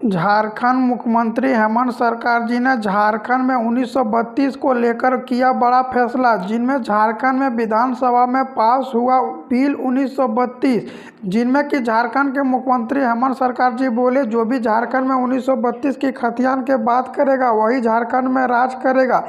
झारखंड मुख्यमंत्री हेमंत सरकार जी ने झारखंड में 1932 को लेकर किया बड़ा फैसला, जिनमें झारखंड में विधानसभा में पास हुआ बिल 1932, जिनमें कि झारखंड के मुख्यमंत्री हेमंत सरकार जी बोले जो भी झारखंड में 1932 की खतियान के बात करेगा वही झारखंड में राज करेगा।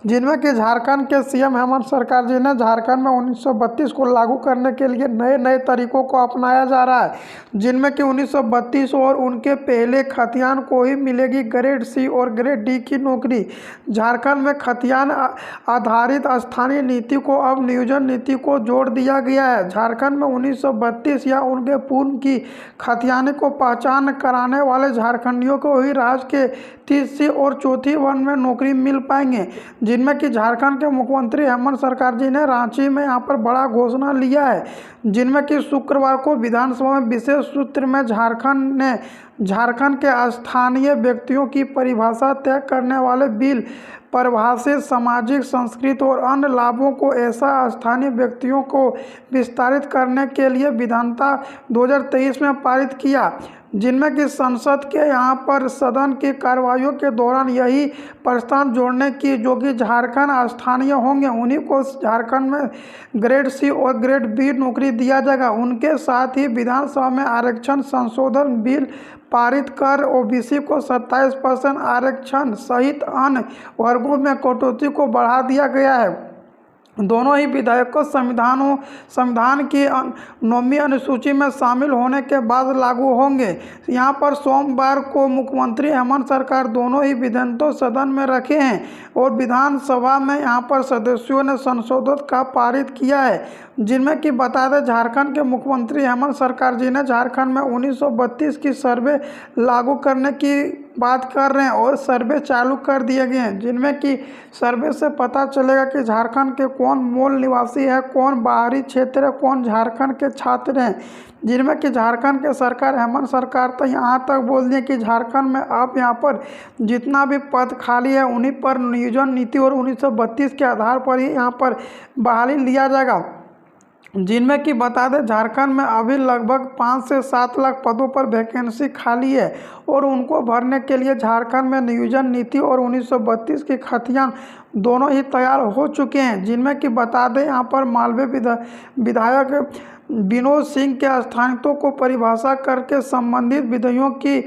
जिनमें कि झारखंड के सीएम हेमंत सरकार जी ने झारखंड में 1932 को लागू करने के लिए नए नए तरीकों को अपनाया जा रहा है, जिनमें कि 1932 और उनके पहले खतियान को ही मिलेगी ग्रेड सी और ग्रेड डी की नौकरी। झारखंड में खतियान आधारित स्थानीय नीति को अब नियोजन नीति को जोड़ दिया गया है। झारखंड में 1932 या उनके पूर्व की खतियानी को पहचान कराने वाले झारखंडियों को ही राज्य के तीसरी और चौथी वन में नौकरी मिल पाएंगे। जिनमें कि झारखंड के मुख्यमंत्री हेमंत सरकार जी ने रांची में यहाँ पर बड़ा घोषणा लिया है, जिनमें कि शुक्रवार को विधानसभा में विशेष सूत्र में झारखंड के स्थानीय व्यक्तियों की परिभाषा तय करने वाले बिल परिभाषित सामाजिक, सांस्कृतिक और अन्य लाभों को ऐसा स्थानीय व्यक्तियों को विस्तारित करने के लिए विधानता 2023 में पारित किया। जिनमें कि संसद के यहाँ पर सदन की कार्रवाइयों के दौरान यही प्रस्ताव जोड़ने की जो कि झारखंड स्थानीय होंगे उन्हीं को झारखंड में ग्रेड सी और ग्रेड बी नौकरी दिया जाएगा। उनके साथ ही विधानसभा में आरक्षण संशोधन बिल पारित कर ओबीसी को 27% आरक्षण सहित अन्य वर्गों में कटौती को बढ़ा दिया गया है। दोनों ही विधेयकों संविधान की 9वीं अनुसूची में शामिल होने के बाद लागू होंगे। यहाँ पर सोमवार को मुख्यमंत्री हेमंत सरकार दोनों ही विधेयकों सदन में रखे हैं और विधानसभा में यहाँ पर सदस्यों ने संशोधन का पारित किया है। जिनमें कि बता दें झारखंड के मुख्यमंत्री हेमंत सरकार जी ने झारखंड में 1932 की सर्वे लागू करने की बात कर रहे हैं और सर्वे चालू कर दिए गए हैं। जिनमें कि सर्वे से पता चलेगा कि झारखंड के कौन मूल निवासी है, कौन बाहरी क्षेत्र है, कौन झारखंड के छात्र हैं। जिनमें कि झारखंड के सरकार हेमंत सरकार तो यहाँ तक बोल दिए कि झारखंड में अब यहाँ पर जितना भी पद खाली है उन्हीं पर नियोजन नीति और 1932 के आधार पर ही यहाँ पर बहाली लिया जाएगा। जिनमें कि बता दें झारखंड में अभी लगभग 5 से 7 लाख पदों पर वैकेंसी खाली है और उनको भरने के लिए झारखंड में नियोजन नीति और 1932 की खतियान दोनों ही तैयार हो चुके हैं। जिनमें कि बता दें यहाँ पर मालवे विधायक विनोद सिंह के स्थायित्व को परिभाषा करके संबंधित विधेयकों की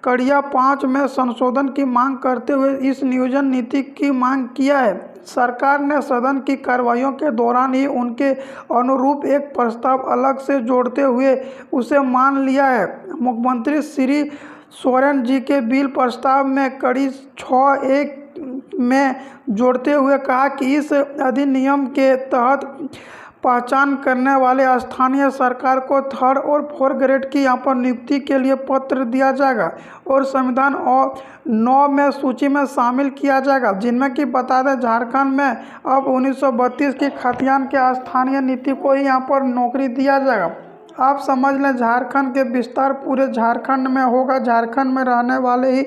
कड़िया 5 में संशोधन की मांग करते हुए इस नियोजन नीति की मांग किया है। सरकार ने सदन की कार्रवाइयों के दौरान ही उनके अनुरूप एक प्रस्ताव अलग से जोड़ते हुए उसे मान लिया है। मुख्यमंत्री श्री सोरेन जी के बिल प्रस्ताव में कड़ी 6(1) में जोड़ते हुए कहा कि इस अधिनियम के तहत पहचान करने वाले स्थानीय सरकार को 3rd और 4th ग्रेड की यहाँ पर नियुक्ति के लिए पत्र दिया जाएगा और संविधान और 9 में सूची में शामिल किया जाएगा। जिनमें कि बता दें झारखंड में अब 1932 की खतियान के स्थानीय नीति को ही यहाँ पर नौकरी दिया जाएगा। आप समझ लें झारखंड के विस्तार पूरे झारखंड में होगा। झारखंड में रहने वाले ही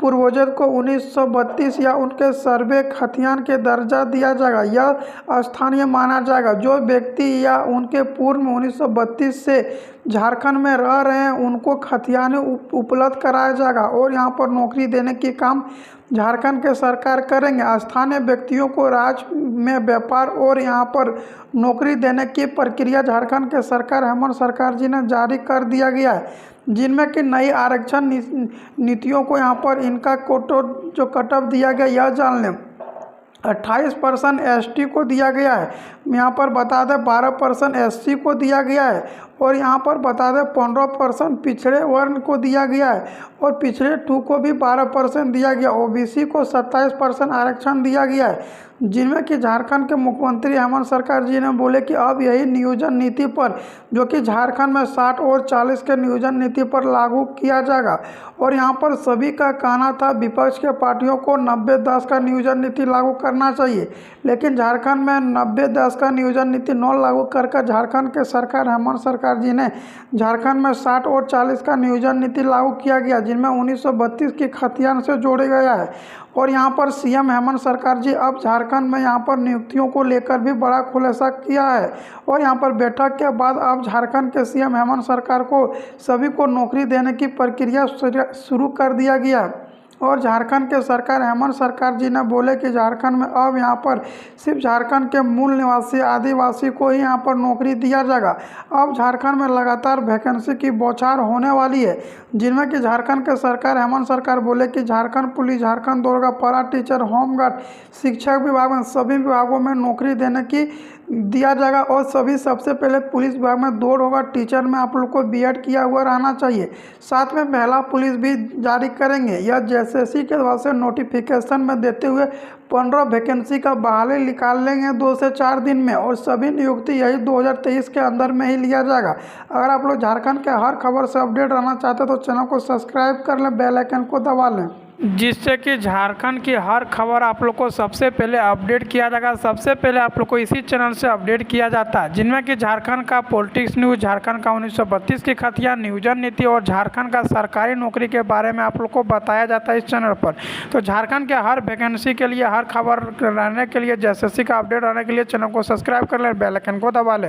पूर्वजों को 1932 या उनके सर्वे खतियान के दर्जा दिया जाएगा। यह स्थानीय माना जाएगा। जो व्यक्ति या उनके पूर्व में 1932 से झारखंड में रह रहे हैं उनको खतियान उपलब्ध कराया जाएगा और यहाँ पर नौकरी देने की काम झारखंड के सरकार करेंगे। स्थानीय व्यक्तियों को राज्य में व्यापार और यहाँ पर नौकरी देने की प्रक्रिया झारखंड के सरकार हेमंत सरकार जी ने जारी कर दिया गया है। जिनमें कि नई आरक्षण नीतियों को यहाँ पर इनका कोटा जो कटअप दिया गया यह जान लें। 28% एसटी को दिया गया है। यहाँ पर बता दें 12% एससी को दिया गया है और यहाँ पर बता दें 15% पिछड़े वर्ण को दिया गया है और पिछड़े 2 को भी 12% दिया गया। ओबीसी को 27% आरक्षण दिया गया है। जिनमें कि झारखंड के मुख्यमंत्री हेमंत सरकार जी ने बोले कि अब यही नियोजन नीति पर जो कि झारखंड में 60 और 40 के नियोजन नीति पर लागू किया जाएगा। और यहाँ पर सभी का कहना था विपक्ष के पार्टियों को 90-10 का नियोजन नीति लागू करना चाहिए, लेकिन झारखंड में 90-10 का नियोजन नीति न लागू कर झारखंड के सरकार हेमंत सरकार सरकार जी ने झारखंड में 60 और 40 का नियोजन नीति लागू किया गया, जिनमें 1932 की खतियान से जोड़े गया है। और यहाँ पर सीएम हेमंत सरकार जी अब झारखंड में यहाँ पर नियुक्तियों को लेकर भी बड़ा खुलासा किया है। और यहाँ पर बैठक के बाद अब झारखंड के सीएम हेमंत सरकार को सभी को नौकरी देने की प्रक्रिया शुरू कर दिया गया। और झारखंड के सरकार हेमंत सरकार जी ने बोले कि झारखंड में अब यहाँ पर सिर्फ झारखंड के मूल निवासी आदिवासी को ही यहाँ पर नौकरी दिया जाएगा। अब झारखंड में लगातार वैकेंसी की बौछार होने वाली है, जिनमें कि झारखंड के सरकार हेमंत सरकार बोले कि झारखंड पुलिस, झारखंड दरोगा, पारा टीचर, होमगार्ड, शिक्षक विभाग में सभी विभागों में नौकरी देने की दिया जाएगा। और सभी सबसे पहले पुलिस विभाग में दौड़ होगा। टीचर में आप लोग को बीएड किया हुआ रहना चाहिए। साथ में महिला पुलिस भी जारी करेंगे। यह जेएसएससी के द्वारा से नोटिफिकेशन में देते हुए 15 वैकेंसी का बहाली निकाल लेंगे 2 से 4 दिन में। और सभी नियुक्ति यही 2023 के अंदर में ही लिया जाएगा। अगर आप लोग झारखंड के हर खबर से अपडेट रहना चाहते हैं तो चैनल को सब्सक्राइब कर लें, बेल आइकन को दबा लें, जिससे कि झारखंड की हर खबर आप लोग को सबसे पहले अपडेट किया जाएगा। सबसे पहले आप लोग को इसी चैनल से अपडेट किया जाता है, जिनमें कि झारखंड का पॉलिटिक्स न्यूज़, झारखंड का 1932 की खतियान, नियोजन नीति और झारखंड का सरकारी नौकरी के बारे में आप लोग को बताया जाता है इस चैनल पर। तो झारखंड के हर वैकेंसी के लिए, हर खबर रहने के लिए, जेएसएससी का अपडेट रहने के लिए चैनल को सब्सक्राइब कर लें, बेल आइकन को दबा लें।